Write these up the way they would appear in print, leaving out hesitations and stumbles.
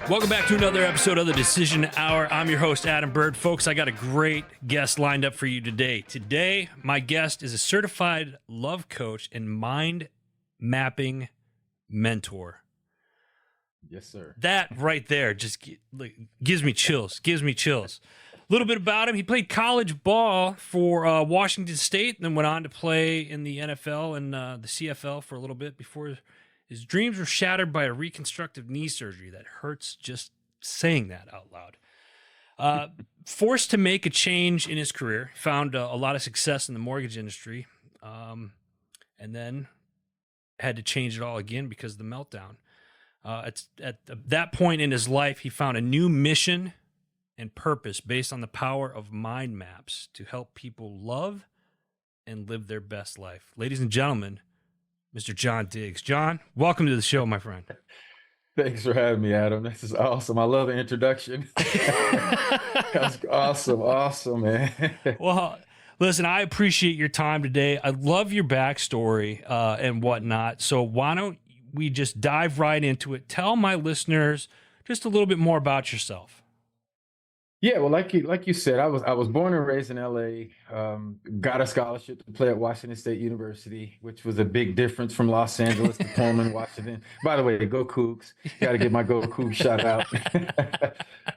Welcome back to another episode of the Decision Hour. I'm your host, Adam Bird. Folks, I got a great guest lined up for you today. Today, my guest is a certified love coach and mind mapping mentor. Yes, sir. That right there just gives me chills, A little bit about him. He played college ball for Washington State and then went on to play in the NFL and the CFL for a little bit before his dreams were shattered by a reconstructive knee surgery that hurts just saying that out loud. Forced to make a change in his career, found a lot of success in the mortgage industry, and then had to change it all again because of the meltdown. At that point in his life, he found a new mission and purpose based on the power of mind maps to help people love and live their best life. Ladies and gentlemen, Mr. John Diggs. John, welcome to the show, my friend. Thanks for having me, Adam. This is awesome. I love the introduction. That's awesome, man. Well, listen, I appreciate your time today. I love your backstory and whatnot. So why don't we just dive right into it? Tell my listeners just a little bit more about yourself. Yeah, well, like you said, I was born and raised in LA. Got a scholarship to play at Washington State University, which was a big difference from Los Angeles to Pullman, Washington. By the way, go Cougs! Got to get my go Cougs shout out.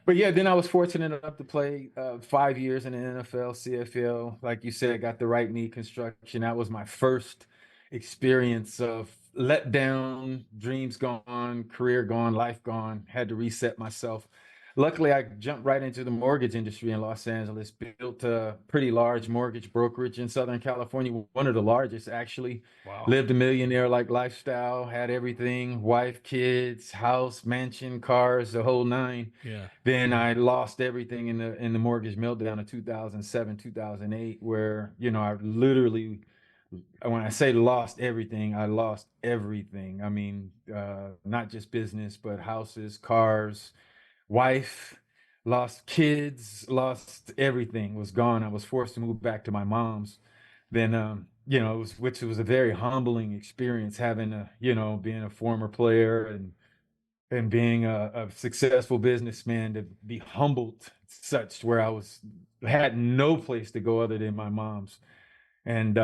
But yeah, then I was fortunate enough to play 5 years in the NFL, CFL. Like you said, got the right knee construction. That was my first experience of letdown, dreams gone, career gone, life gone. Had to reset myself. Luckily, I jumped right into the mortgage industry in Los Angeles, built a pretty large mortgage brokerage in Southern California, one of the largest, actually. Wow. Lived a millionaire-like lifestyle, had everything, wife, kids, house, mansion, cars, the whole nine. Yeah. Then I lost everything in the mortgage meltdown of 2007, 2008, where, I literally, when I say lost everything, I lost everything. I mean, not just business, but houses, cars, wife, lost kids, lost everything, was gone. I was forced to move back to my mom's. Then, which was a very humbling experience, having being a former player and being a successful businessman, to be humbled such where had no place to go other than my mom's. And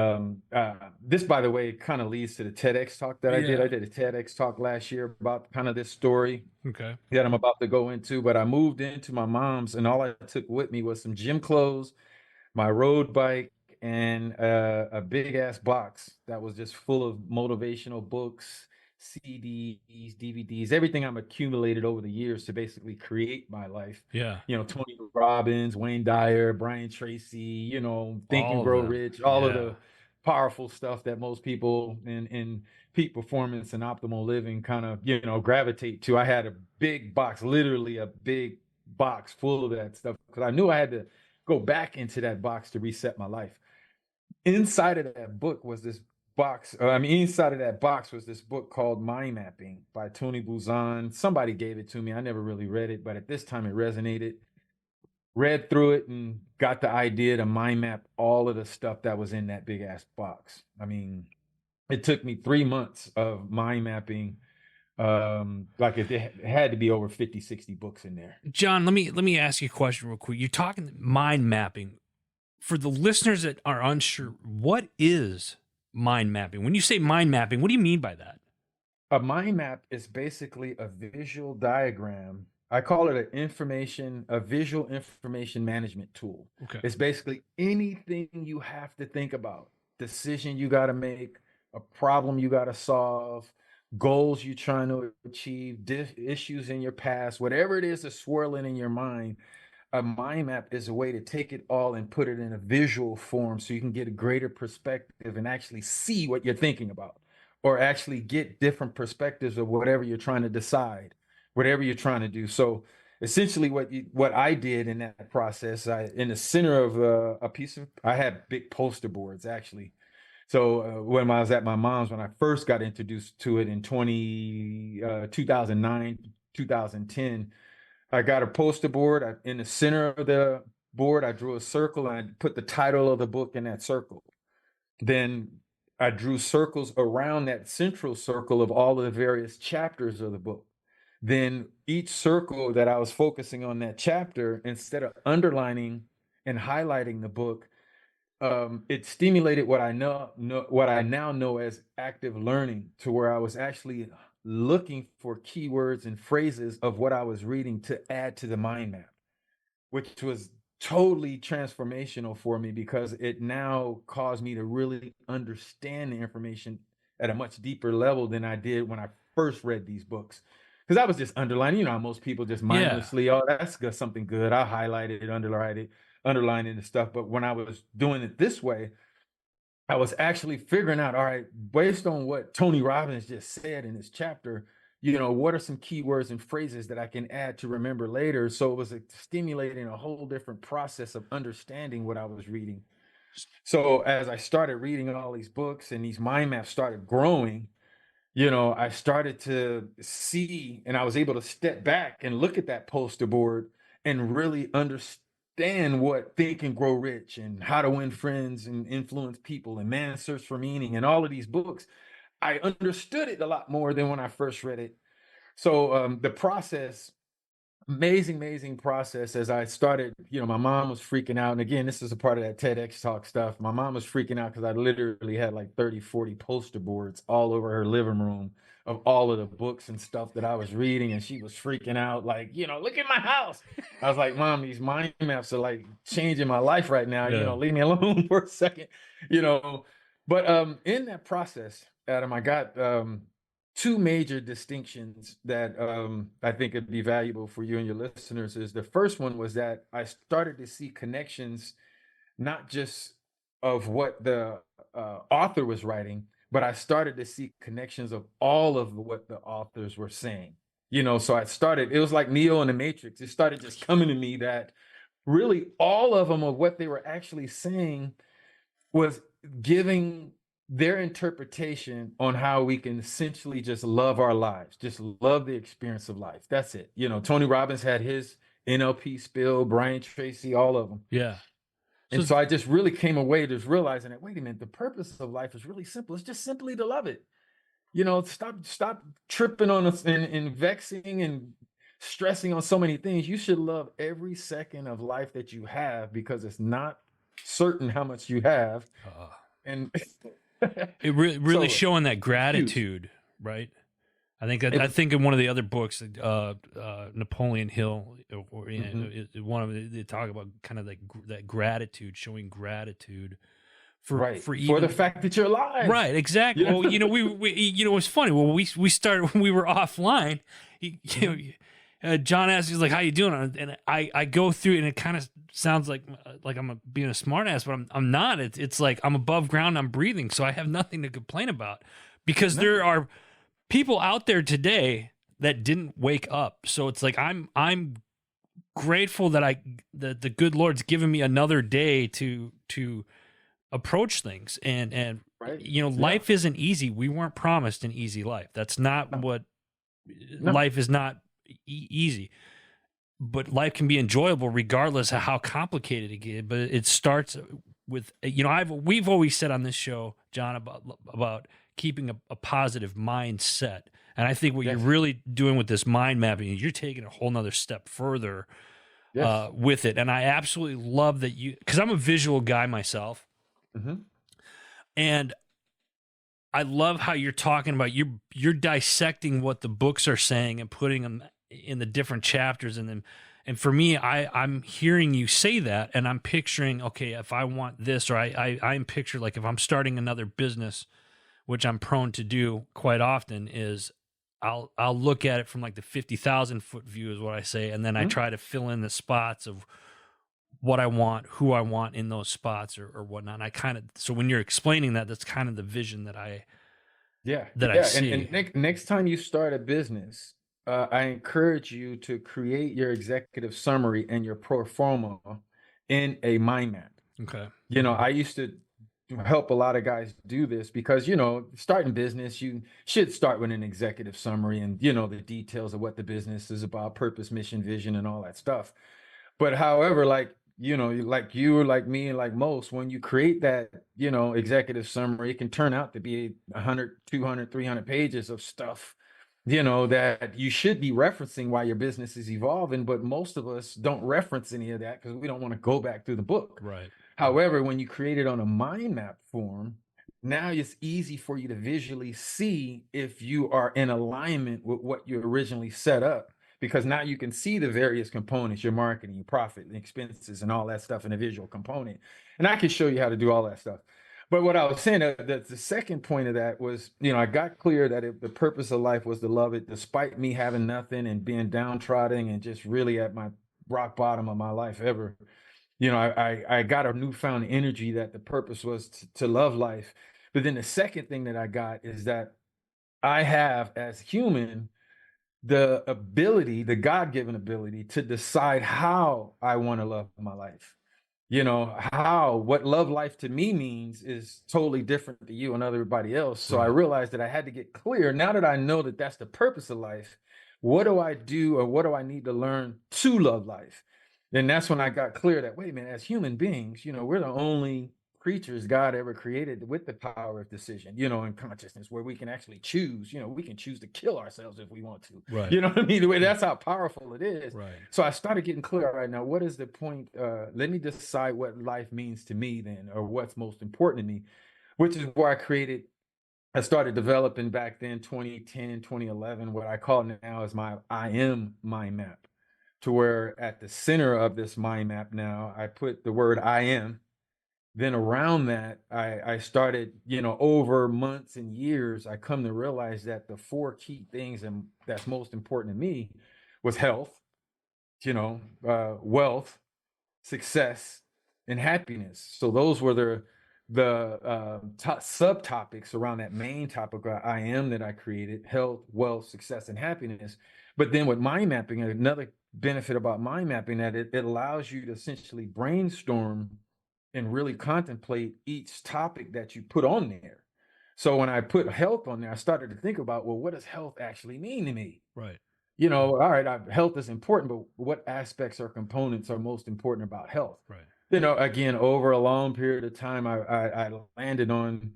this, by the way, kind of leads to the TEDx talk that I did. I did a TEDx talk last year about kind of this story that I'm about to go into. But I moved into my mom's, and all I took with me was some gym clothes, my road bike, and a big ass box that was just full of motivational books, CDs, DVDs, everything I'm accumulated over the years to basically create my life. Yeah. Tony Robbins, Wayne Dyer, Brian Tracy, Think and Grow Rich, all of the powerful stuff that most people in peak performance and optimal living kind of, gravitate to. I had a big box, literally a big box full of that stuff, because I knew I had to go back into that box to reset my life. Inside of that book was this inside of that box was this book called Mind Mapping by Tony Buzan. Somebody gave it to me. I never really read it, but at this time it resonated. Read through it and got the idea to mind map all of the stuff that was in that big ass box. I mean, it took me 3 months of mind mapping. It had to be over 50, 60 books in there. John, let me ask you a question real quick. You're talking mind mapping. For the listeners that are unsure, what is mind mapping? When you say mind mapping, what do you mean by that? A mind map is basically a visual diagram. I call it a visual information management tool. Okay. It's basically anything you have to think about, decision you got to make, a problem you got to solve, goals you're trying to achieve, issues in your past, whatever it is that's swirling in your mind. A mind map is a way to take it all and put it in a visual form so you can get a greater perspective and actually see what you're thinking about, or actually get different perspectives of whatever you're trying to decide, whatever you're trying to do. So essentially what I did in that process, in the center of I had big poster boards actually. So when I was at my mom's, when I first got introduced to it in 2009, 2010, I got a poster board. In the center of the board, I drew a circle and I put the title of the book in that circle. Then I drew circles around that central circle of all of the various chapters of the book. then each circle that I was focusing on that chapter, instead of underlining and highlighting the book, it stimulated what I now know as active learning, to where I was actually looking for keywords and phrases of what I was reading to add to the mind map, which was totally transformational for me, because it now caused me to really understand the information at a much deeper level than I did when I first read these books. Because I was just underlining, how most people just Yeah. mindlessly, oh, that's something good. I highlighted it, underlined it and stuff. But when I was doing it this way, I was actually figuring out, all right, based on what Tony Robbins just said in his chapter, what are some keywords and phrases that I can add to remember later? So it was stimulating a whole different process of understanding what I was reading. So as I started reading all these books and these mind maps started growing, I started to see, and I was able to step back and look at that poster board and really understand what Think and Grow Rich and How to Win Friends and Influence People and Man's Search for Meaning and all of these books. I understood it a lot more than when I first read it. So the process, amazing process. As I started, my mom was freaking out. And again, this is a part of that TEDx talk stuff. My mom was freaking out because I literally had like 30, 40 poster boards all over her living room of all of the books and stuff that I was reading. And she was freaking out, like, look at my house. I was like, Mom, these mind maps are like changing my life right now. Yeah. Leave me alone for a second, you know. But in that process, Adam, I got two major distinctions that I think would be valuable for you and your listeners. Is the first one was that I started to see connections, not just of what the author was writing, but I started to see connections of all of what the authors were saying. So it was like Neo in the Matrix. It started just coming to me that really all of them, of what they were actually saying, was giving their interpretation on how we can essentially just love our lives, just love the experience of life. That's it. Tony Robbins had his NLP spill, Brian Tracy, all of them. Yeah. And so I just really came away just realizing that, wait a minute, the purpose of life is really simple. It's just simply to love it. Stop tripping on us and vexing and stressing on so many things. You should love every second of life that you have, because it's not certain how much you have. And it really so, showing that gratitude, right? I think in one of the other books, Napoleon Hill, or one of them, they talk about kind of that gratitude, showing gratitude for the fact that you're alive. Right, exactly. Well, we it was funny. Well, we started when we were offline. John asked, he's like, "How you doing?" And I go through, and it kind of sounds like I'm being a smartass, but I'm not. It's like I'm above ground, I'm breathing, so I have nothing to complain about, because there are people out there today that didn't wake up. So it's like I'm grateful that the good Lord's given me another day to approach things, and life isn't easy. We weren't promised an easy life. That's not what life is. Not easy, but life can be enjoyable regardless of how complicated it gets. But it starts with we've always said on this show, John, about keeping a positive mindset. And I think what you're really doing with this mind mapping is you're taking a whole nother step further with it. And I absolutely love that because I'm a visual guy myself. And I love how you're talking about you're dissecting what the books are saying and putting them in the different chapters. And for me, I'm hearing you say that, and I'm picturing, okay, if I want this, or I'm pictured like if I'm starting another business, which I'm prone to do quite often, is I'll look at it from like the 50,000 foot view is what I say. And then I try to fill in the spots of what I want, who I want in those spots or whatnot. And so when you're explaining that, that's kind of the vision that I see. And next time you start a business, I encourage you to create your executive summary and your pro forma in a mind map. Okay. I used to help a lot of guys do this, because starting business, you should start with an executive summary and the details of what the business is about, purpose, mission, vision, and all that stuff. But however, like you or like me and like most, when you create that executive summary, it can turn out to be 100, 200, 300 pages of stuff that you should be referencing while your business is evolving, but most of us don't reference any of that because we don't want to go back through the book. Right. However, when you create it on a mind map form, now it's easy for you to visually see if you are in alignment with what you originally set up, because now you can see the various components, your marketing, your profit, and expenses, and all that stuff in a visual component. And I can show you how to do all that stuff. But what I was saying, the second point of that was, I got clear that the purpose of life was to love it, despite me having nothing and being downtrodden and just really at my rock bottom of my life ever. I got a newfound energy that the purpose was to love life. But then the second thing that I got is that I have, as human, the ability, the God-given ability to decide how I want to love my life. What love life to me means is totally different to you and everybody else. So I Right. realized that I had to get clear. Now that I know that that's the purpose of life, what do I do, or what do I need to learn to love life? Then that's when I got clear that, wait a minute, as human beings, we're the only creatures God ever created with the power of decision, and consciousness, where we can actually choose. We can choose to kill ourselves if we want to. Right. You know what I mean? The way, that's how powerful it is. Right. So I started getting clear. All right, now what is the point? Let me decide what life means to me then, or what's most important to me, which is where I started developing back then, 2010, 2011, what I call now is my I am mind map, to where at the center of this mind map now, I put the word I am. Then around that, I started, over months and years, I come to realize that the four key things that's most important to me was health, wealth, success, and happiness. So those were the subtopics around that main topic I am that I created: health, wealth, success, and happiness. But then with mind mapping, another benefit about mind mapping, that it allows you to essentially brainstorm and really contemplate each topic that you put on there. So when I put health on there, I started to think about, well, what does health actually mean to me? Right. All right, health is important, but what aspects or components are most important about health? Right. Again, over a long period of time, I landed on,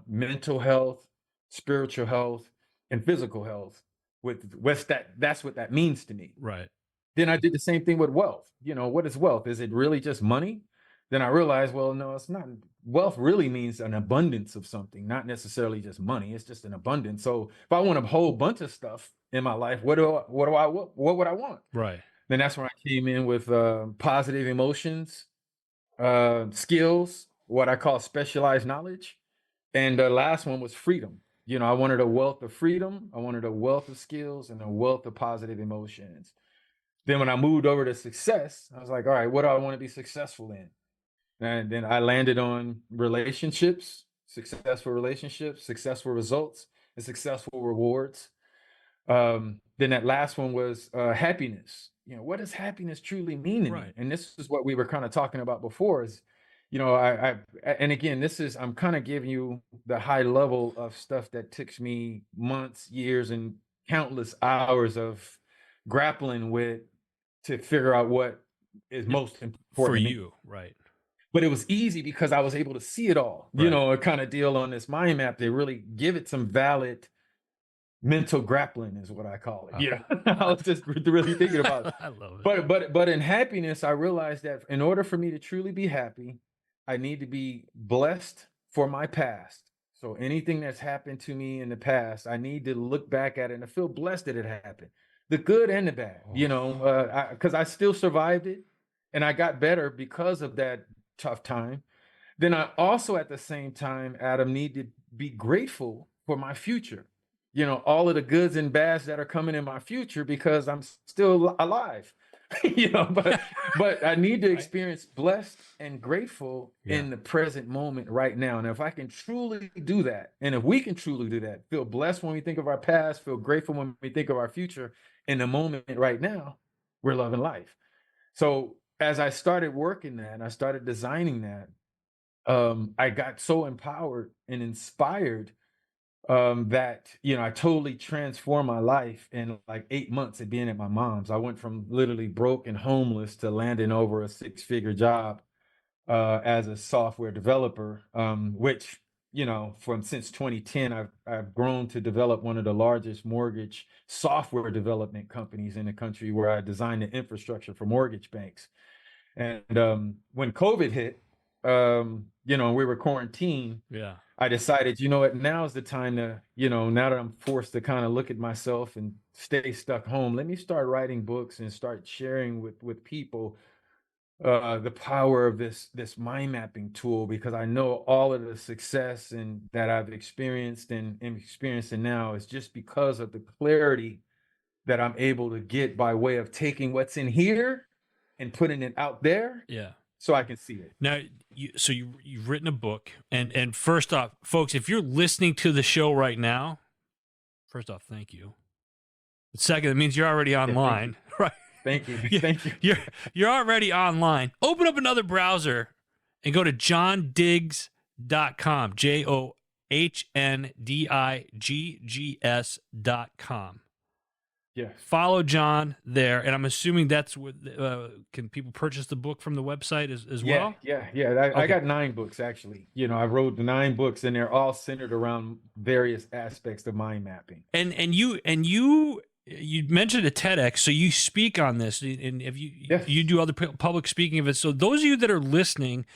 mental health, spiritual health, and physical health. That's what that means to me. Right. Then I did the same thing with wealth. What is wealth? Is it really just money? Then I realized, well, no, it's not. Wealth really means an abundance of something, not necessarily just money. It's just an abundance. So if I want a whole bunch of stuff in my life, what would I want? Right. Then that's when I came in with positive emotions, skills, what I call specialized knowledge. And the last one was freedom. I wanted a wealth of freedom, I wanted a wealth of skills, and a wealth of positive emotions. Then when I moved over to success, I was like, all right, what do I want to be successful in? And then I landed on successful relationships, successful results, and successful rewards. Then that last one was happiness. What does happiness truly mean to me? Right. And this is what we were kind of talking about before is, and again, I'm kind of giving you the high level of stuff that took me months, years, and countless hours of grappling with to figure out what is most important For to me. you. Right. But it was easy because I was able to see it all, Right. a kind of deal on this mind map. They really give it some valid mental grappling is what I call it. I was just really thinking about it. I love it. But in happiness, I realized that in order for me to truly be happy, I need to be blessed for my past. So anything that's happened to me in the past, I need to look back at it and feel blessed that it happened, the good and the bad, because I still survived it and I got better because of that tough time. Then I also, at the same time, Adam, need to be grateful for my future. All of the goods and bads that are coming in my future, because I'm still alive. But I need to experience blessed and grateful in the present moment right now. And if I can truly do that, and if we can truly do that, feel blessed when we think of our past, feel grateful when we think of our future, in the moment right now, we're loving life. So as I started working that, and I started designing that, I got so empowered and inspired that I totally transformed my life in like 8 months of being at my mom's. I went from literally broke and homeless to landing over a 6-figure job as a software developer, which from since 2010, I've grown to develop one of the largest mortgage software development companies in the country, where I designed the infrastructure for mortgage banks. And when COVID hit, we were quarantined. Yeah. I decided, you know what, now is the time to, now that I'm forced to kind of look at myself and stay stuck home, let me start writing books and start sharing with people the power of this mind mapping tool, because I know all of the success and that I've experienced and am experiencing now is just because of the clarity that I'm able to get by way of taking what's in here and putting it out there Yeah. so I can see it. Now, you've written a book, and first off, folks, if you're listening to the show right now, first off, thank you. But second, it means you're already online, right? Thank you. Yeah, Thank you. You're already online. Open up another browser and go to johndiggs.com. JOHNDIGGS.com. Yes. Follow John there, and I'm assuming that's what can people purchase the book from the website as well? Yeah. I Okay. got 9 books, actually. I wrote 9 books, and they're all centered around various aspects of mind mapping. And you mentioned a TEDx, so you speak on this, and if you do other public speaking of it. So those of you that are listening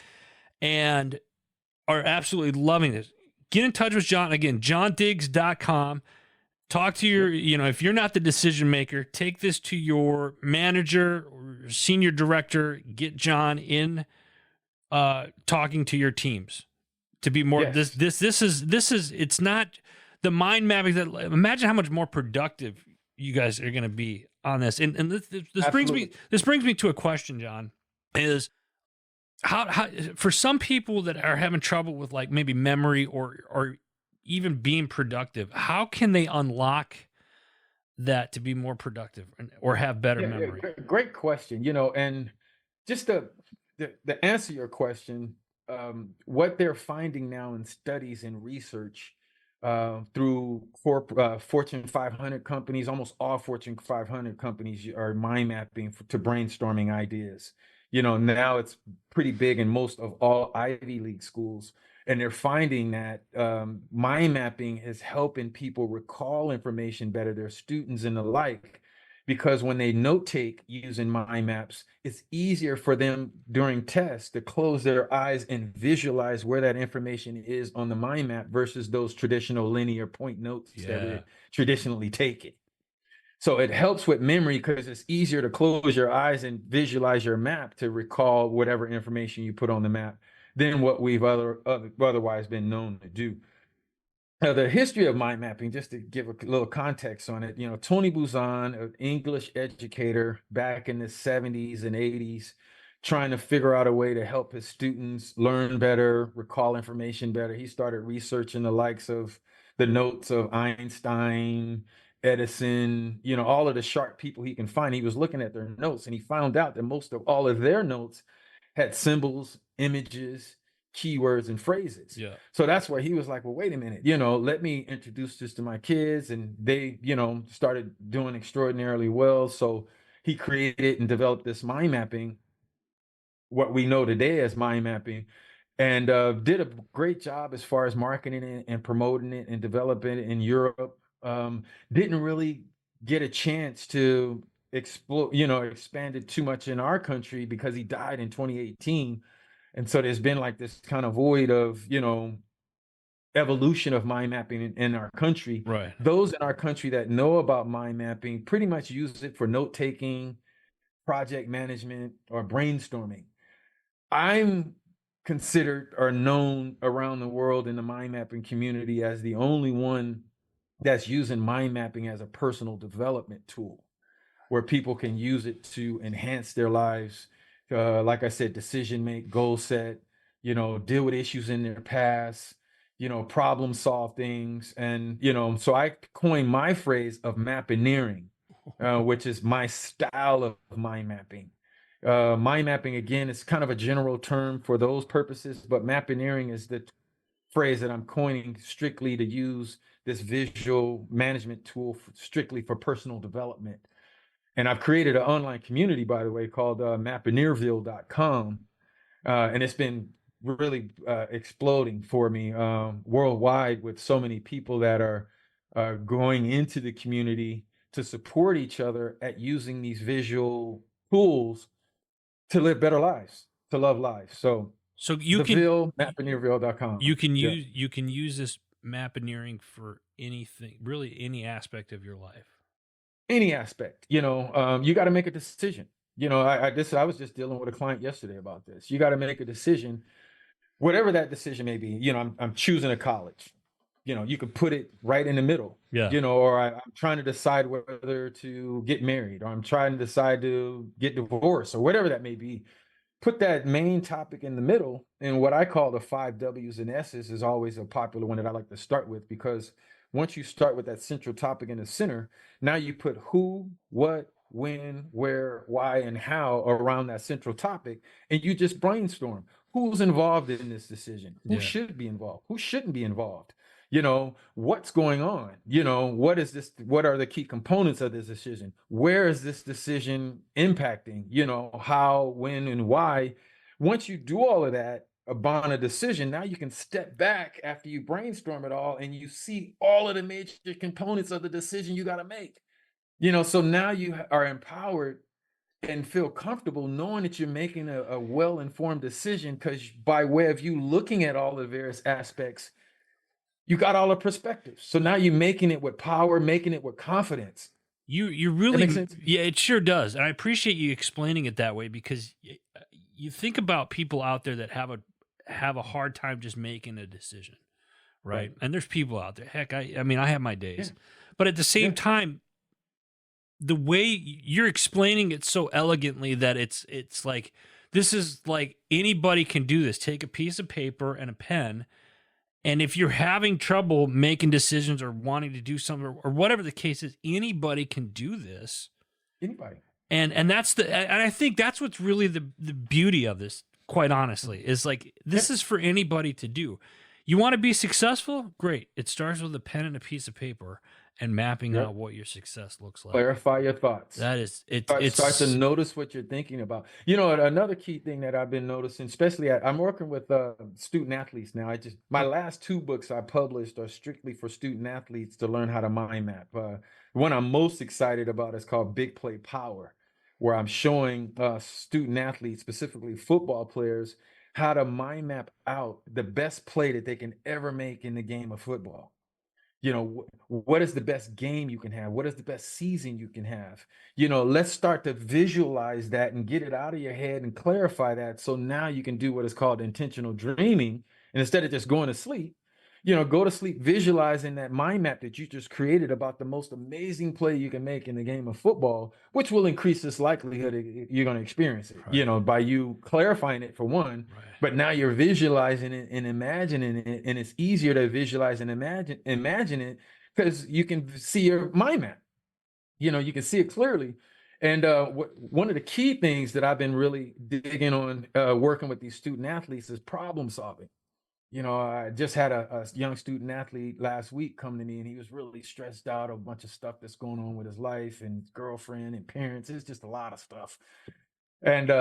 and are absolutely loving this, get in touch with John. Again, johndiggs.com. Talk to your, if you're not the decision maker, take this to your manager or senior director. Get John in talking to your teams to be more. Yes. This is it's not the mind mapping that. Imagine how much more productive you guys are going to be on this. And this brings me to a question, John. Is how for some people that are having trouble with like maybe memory or even being productive, how can they unlock that to be more productive or have better memory? Great question. And just to answer your question, what they're finding now in studies and research through Fortune 500 companies, almost all Fortune 500 companies are mind mapping to brainstorming ideas. Now it's pretty big in most of all Ivy League schools. And they're finding that mind mapping is helping people recall information better, their students and the like, because when they note take using mind maps, it's easier for them during tests to close their eyes and visualize where that information is on the mind map versus those traditional linear point notes that we traditionally take it. So it helps with memory because it's easier to close your eyes and visualize your map to recall whatever information you put on the map than what we've otherwise been known to do. Now, the history of mind mapping, just to give a little context on it, Tony Buzan, an English educator back in the 70s and 80s, trying to figure out a way to help his students learn better, recall information better. He started researching the likes of the notes of Einstein, Edison, all of the sharp people he can find. He was looking at their notes, and he found out that most of all of their notes had symbols, images, keywords, and phrases. Yeah. So that's why he was like, well, wait a minute, let me introduce this to my kids. And they, started doing extraordinarily well. So he created and developed this mind mapping, what we know today as mind mapping, and did a great job as far as marketing it and promoting it and developing it in Europe. Didn't really get a chance to expand it too much in our country because he died in 2018. And so there's been like this kind of void of, evolution of mind mapping in our country. Right. Those in our country that know about mind mapping pretty much use it for note taking, project management, or brainstorming. I'm considered or known around the world in the mind mapping community as the only one that's using mind mapping as a personal development tool, where people can use it to enhance their lives. Like I said, decision make, goal set, deal with issues in their past, problem solve things. And, so I coined my phrase of mappineering, which is my style of mind mapping. Mind mapping, again, is kind of a general term for those purposes, but mappineering is the phrase that I'm coining strictly to use this visual management tool strictly for personal development. And I've created an online community, by the way, called mappineerville.com. And it's been really exploding for me worldwide, with so many people that are going into the community to support each other at using these visual tools to live better lives, to love life. So So the Ville, mappineering.com. Yeah. you can use this mappineering for anything, really any aspect of your life. Any aspect, you got to make a decision. I was just dealing with a client yesterday about this. You got to make a decision, whatever that decision may be. I'm choosing a college. You can put it right in the middle. Yeah. Or I'm trying to decide whether to get married, or I'm trying to decide to get divorced, or whatever that may be. Put that main topic in the middle, and what I call the 5 W's and S's is always a popular one that I like to start with, because once you start with that central topic in the center, now you put who, what, when, where, why, and how around that central topic, and you just brainstorm who's involved in this decision, who should be involved, who shouldn't be involved, what's going on, what is this, what are the key components of this decision, where is this decision impacting, how, when, and why. Once you do all of that upon a decision, now you can step back after you brainstorm it all, and you see all of the major components of the decision you got to make. So now you are empowered and feel comfortable knowing that you're making a well-informed decision, because by way of you looking at all the various aspects, you got all the perspectives. So now you're making it with power, making it with confidence. You really, that makes sense? Yeah, it sure does. And I appreciate you explaining it that way, because you think about people out there that have a hard time just making a decision, right? And there's people out there. Heck, I mean, I have my days, but at the same time, the way you're explaining it so elegantly that it's like, this is like anybody can do this. Take a piece of paper and a pen, and if you're having trouble making decisions or wanting to do something, or whatever the case is, anybody can do this. Anybody. And I think that's what's really the beauty of this, quite honestly, is like, this is for anybody to do. You want to be successful? Great. It starts with a pen and a piece of paper and mapping out what your success looks like. Clarify your thoughts. That is, start to notice what you're thinking about. Another key thing that I've been noticing, especially I'm working with student athletes now. My last 2 books I published are strictly for student athletes to learn how to mind map. The one I'm most excited about is called Big Play Power, where I'm showing student athletes, specifically football players, how to mind map out the best play that they can ever make in the game of football. What is the best game you can have? What is the best season you can have? Let's start to visualize that and get it out of your head and clarify that. So now you can do what is called intentional dreaming. And instead of just going to sleep, go to sleep visualizing that mind map that you just created about the most amazing play you can make in the game of football, which will increase this likelihood you're going to experience it, by you clarifying it for one, but now you're visualizing it and imagining it, and it's easier to visualize and imagine it because you can see your mind map. You can see it clearly. And one of the key things that I've been really digging on working with these student athletes is problem solving. I just had a young student athlete last week come to me, and he was really stressed out, a bunch of stuff that's going on with his life and his girlfriend and parents. It's just a lot of stuff. And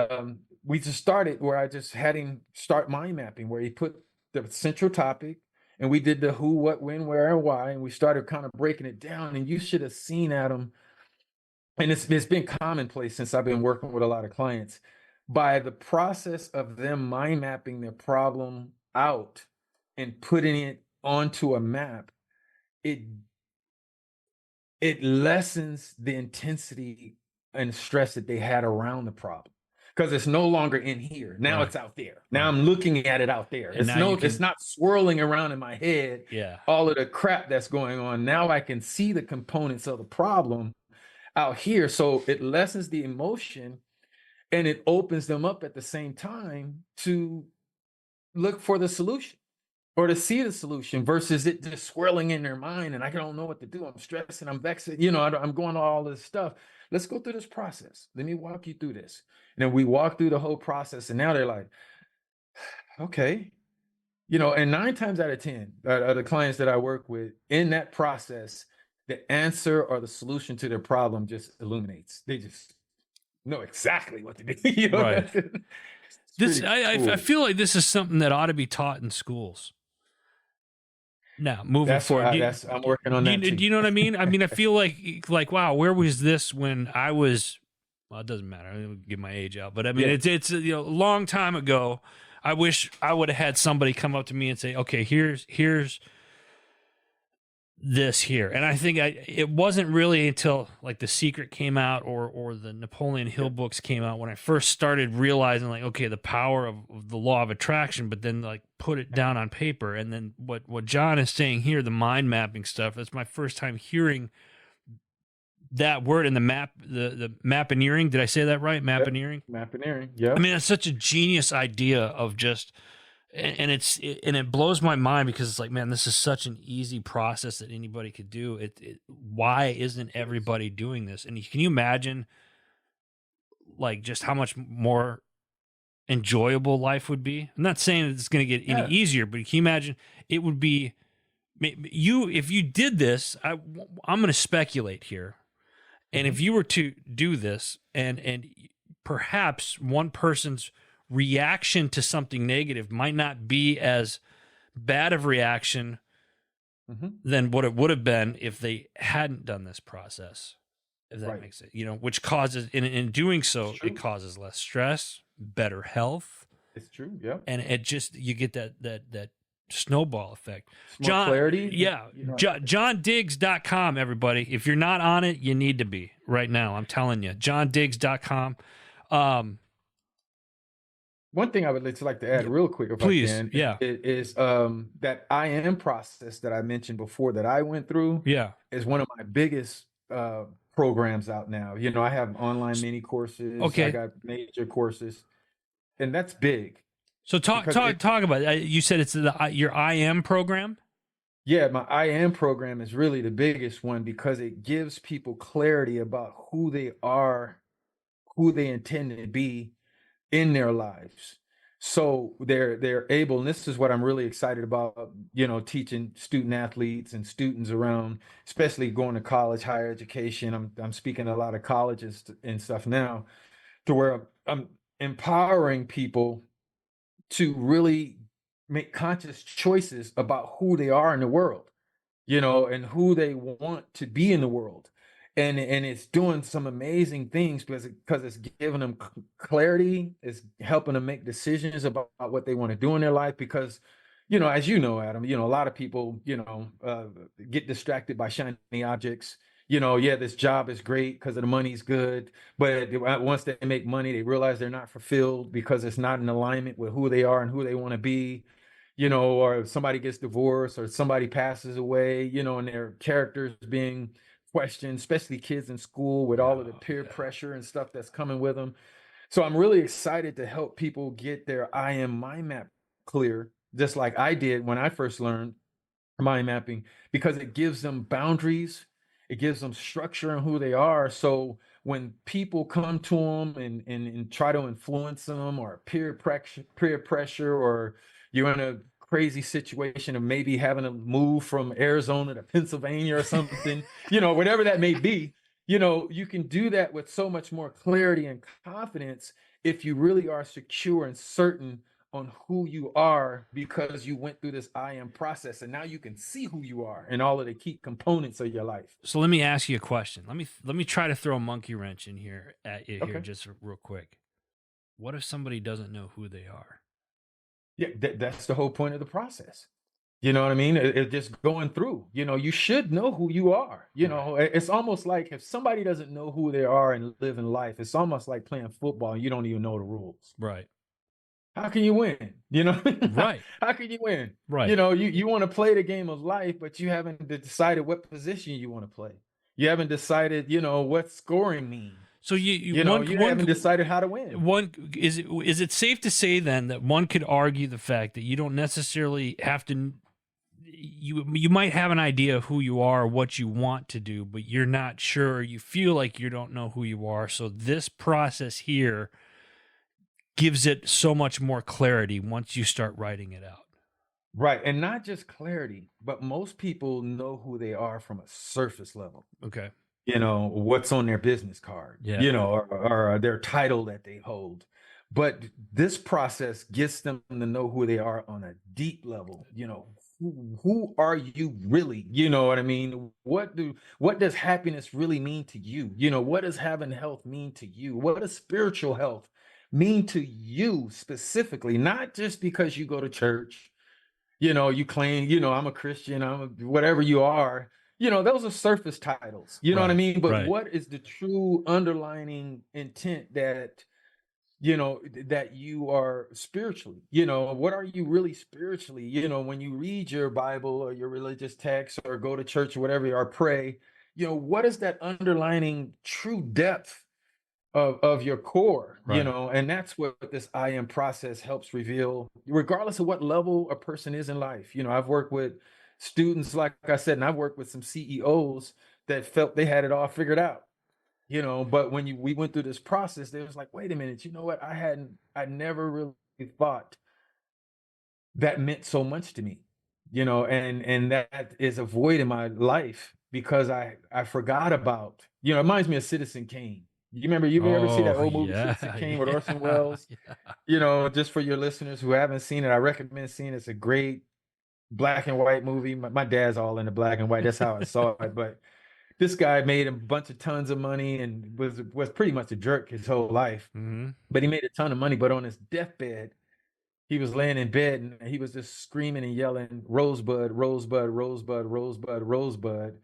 we just started where I just had him start mind mapping, where he put the central topic, and we did the who, what, when, where, and why. And we started kind of breaking it down, and you should have seen Adam. And it's been commonplace since I've been working with a lot of clients. By the process of them mind mapping their problem out and putting it onto a map, it lessens the intensity and stress that they had around the problem, because it's no longer in here. Now it's out there. Now I'm looking at it out there. It's not swirling around in my head. All of the crap that's going on. Now I can see the components of the problem out here. So it lessens the emotion, and it opens them up at the same time to look for the solution or to see the solution, versus it just swirling in their mind and I don't know what to do. I'm stressing, I'm vexing, I'm going all this stuff. Let's go through this process. Let me walk you through this. And then we walk through the whole process, and now they're like, okay. And 9 times out of 10 are the clients that I work with, in that process, the answer or the solution to their problem just illuminates. They just know exactly what to do. It's This pretty I cool. feel like this is something that ought to be taught in schools. Now, moving forward, I'm working on that do too. you know what I mean? I mean, I feel like wow, where was this when I was? Well, it doesn't matter. I don't give my age out, but I mean, Yeah. it's a long time ago. I wish I would have had somebody come up to me and say, okay, here's this here. And I think it wasn't really until like The Secret came out or the Napoleon Hill books came out when I first started realizing like, okay, the power of the law of attraction, but then like put it down on paper. And then what John is saying here, the mind mapping stuff, that's my first time hearing that word in the mappineering. Did I say that right? Yep. Mappineering. Mappineering. I Yep. mean, it's such a genius idea of just and it blows my mind because it's like, man, this is such an easy process that anybody could do. Why isn't everybody doing this? And can you imagine like just how much more enjoyable life would be? I'm not saying it's going to get any Yeah. easier, but can you imagine it would be you if you did this? I'm going to speculate here, and Mm-hmm. if you were to do this, and perhaps one person's reaction to something negative might not be as bad of reaction Mm-hmm. than what it would have been if they hadn't done this process. If that Right. makes it, which causes in doing so, It's it true. causes less stress, better health, It's true. Yep. and it just you get that snowball effect. It's more John, clarity. yeah, johndiggs.com, everybody. If you're not on it, you need to be right now. I'm telling you, johndiggs.com. One thing I would like to add real quick, if I Please, can, yeah, is that I am process that I mentioned before that I went through yeah. is one of my biggest programs out now. I have online mini courses, I Okay, got major courses, and that's big so talk because talk talk about it. You said it's your IM program. yeah, my I am program is really the biggest one because it gives people clarity about who they are, who they intend to be in their lives. So they're able, and this is what I'm really excited about, teaching student athletes and students around, especially going to college, higher education. I'm speaking to a lot of colleges and stuff now, to where I'm empowering people to really make conscious choices about who they are in the world, and who they want to be in the world. And it's doing some amazing things because it's giving them clarity, it's helping them make decisions about what they want to do in their life. Because, as you know, Adam, a lot of people, get distracted by shiny objects. Yeah, this job is great because the money's good, but once they make money, they realize they're not fulfilled because it's not in alignment with who they are and who they want to be. Or if somebody gets divorced or somebody passes away, and their characters being questioned, especially kids in school with all of the peer pressure and stuff that's coming with them. So I'm really excited to help people get their I am mind map clear, just like I did when I first learned mind mapping, because it gives them boundaries, it gives them structure on who they are. So when people come to them and try to influence them, or peer pressure, or you're in a crazy situation of maybe having to move from Arizona to Pennsylvania or something, whatever that may be, you can do that with so much more clarity and confidence if you really are secure and certain on who you are, because you went through this I am process, and now you can see who you are and all of the key components of your life. So let me ask you a question. Let me try to throw a monkey wrench in here at you here Okay. just real quick. What if somebody doesn't know who they are? Yeah, that's the whole point of the process. You know what I mean? It's just going through. You should know who you are. It's almost like if somebody doesn't know who they are and live in life, it's almost like playing football and you don't even know the rules. Right. How can you win? Right. How can you win? Right. You want to play the game of life, but you haven't decided what position you want to play. You haven't decided, what scoring means. So you You haven't decided how to win. one is it safe to say then that one could argue the fact that you don't necessarily have to you might have an idea of who you are, what you want to do, but you're not sure, you feel like you don't know who you are. So this process here gives it so much more clarity once you start writing it out. Right. And not just clarity, but most people know who they are from a surface level. Okay. What's on their business card, Yeah. or their title that they hold. But this process gets them to know who they are on a deep level. Who are you really? You know what I mean? What does happiness really mean to you? What does having health mean to you? What does spiritual health mean to you specifically? Not just because you go to church, you claim, I'm a Christian, whatever you are. Those are surface titles. You know what I Right. mean? But Right. what is the true underlining intent that you are spiritually? What are you really spiritually? When you read your Bible or your religious text or go to church or whatever, or pray, what is that underlining true depth of your core? Right. And that's what this I am process helps reveal, regardless of what level a person is in life. I've worked with students, like I said, and I've worked with some CEOs that felt they had it all figured out. But when we went through this process, they was like, wait a minute, you know what? I never really thought that meant so much to me, and that is a void in my life because I forgot about, it reminds me of Citizen Kane. You ever see that Oh, old movie yeah. Citizen Kane with Orson Yeah. Welles? Yeah. Just for your listeners who haven't seen it, I recommend seeing it. It's a great black and white movie. My dad's all into black and white. That's how I saw it. But this guy made a bunch of tons of money and was pretty much a jerk his whole life. Hmm. But he made a ton of money. But on his deathbed, he was laying in bed and he was just screaming and yelling, "Rosebud, Rosebud, Rosebud, Rosebud, Rosebud."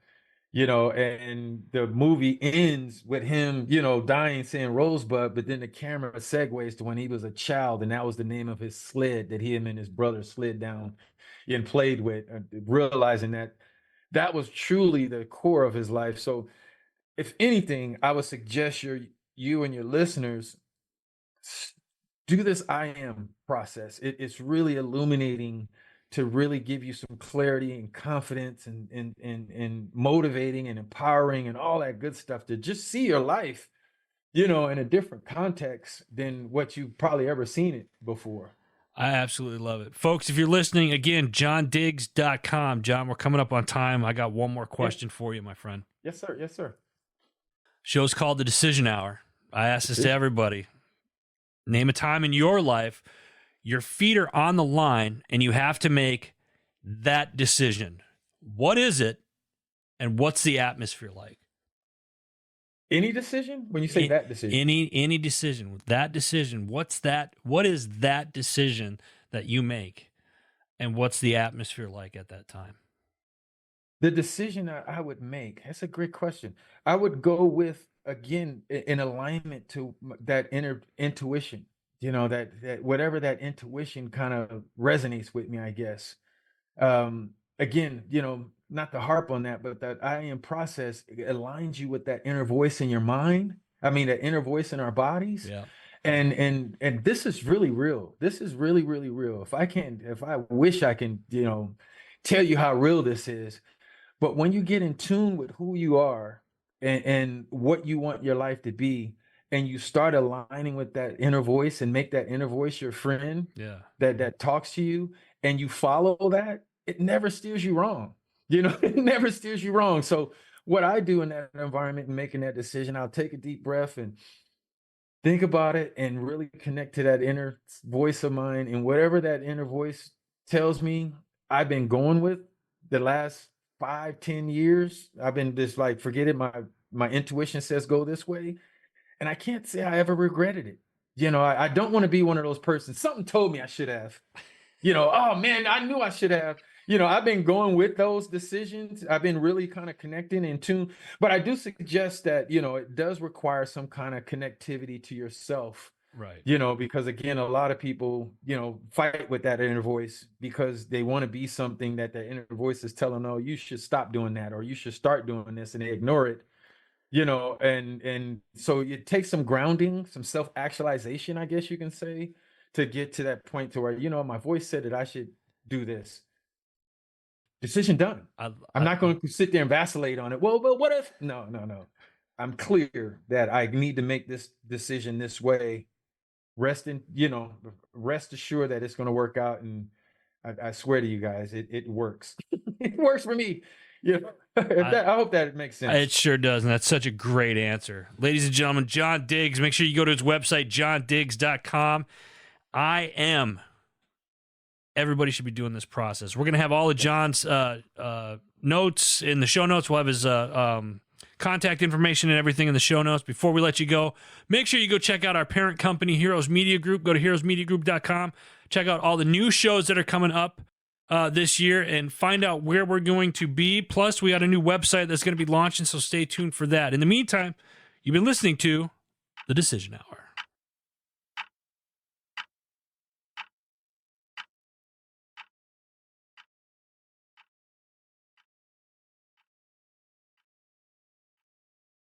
And the movie ends with him, dying, saying Rosebud, but then the camera segues to when he was a child, and that was the name of his sled that him and his brother slid down and played with, realizing that that was truly the core of his life. So, if anything, I would suggest you and your listeners do this I am process. It's really illuminating to really give you some clarity and confidence and motivating and empowering and all that good stuff to just see your life, in a different context than what you've probably ever seen it before. I absolutely love it. Folks, if you're listening, again, johndiggs.com. John, we're coming up on time. I got one more Yeah. question for you, my friend. Yes, sir. Yes, sir. Show's called The Decision Hour. I ask this to Decision. everybody. Name a time in your life your feet are on the line and you have to make that decision. What is it and what's the atmosphere like? Any decision? When you say that decision, Any decision. That decision. What is that decision that you make? And what's the atmosphere like at that time? the decision that I would make, that's a great question. I would go with, again, in alignment to that inner intuition, that whatever that intuition kind of resonates with me, I guess. Again, not to harp on that, but that I am process aligns you with that inner voice in your mind. I mean, that inner voice in our bodies. Yeah. And this is really real. This is really, really real. If I wish I can, tell you how real this is, but when you get in tune with who you are and what you want your life to be, and you start aligning with that inner voice and make that inner voice your friend Yeah. that talks to you, and you follow that, it never steers you wrong. It never steers you wrong. So what I do in that environment and making that decision, I'll take a deep breath and think about it and really connect to that inner voice of mine. And whatever that inner voice tells me, I've been going with the last 5, 10 years. I've been just like, forget it. My intuition says go this way. And I can't say I ever regretted it. I don't want to be one of those persons. Something told me I should have. Oh man, I knew I should have. I've been going with those decisions. I've been really kind of connecting in tune, but I do suggest that, it does require some kind of connectivity to yourself, Right. because again, a lot of people, fight with that inner voice because they want to be something that the inner voice is telling them, oh, you should stop doing that, or you should start doing this, and they ignore it, and so it takes some grounding, some self-actualization, I guess you can say, to get to that point to where, my voice said that I should do this. Decision done. I, I'm I, not going to sit there and vacillate on it. Well, but what if? No, no, no. I'm clear that I need to make this decision this way. Rest assured that it's going to work out. And I swear to you guys, it works. It works for me. Yeah. I hope that makes sense. It sure does, and that's such a great answer. Ladies and gentlemen, John Diggs. Make sure you go to his website, johndiggs.com. Everybody should be doing this process. We're going to have all of John's notes in the show notes. We'll have his contact information and everything in the show notes. Before we let you go, make sure you go check out our parent company, Heroes Media Group. Go to heroesmediagroup.com. Check out all the new shows that are coming up this year and find out where we're going to be. Plus, we got a new website that's going to be launching, so stay tuned for that. In the meantime, you've been listening to The Decision Hour.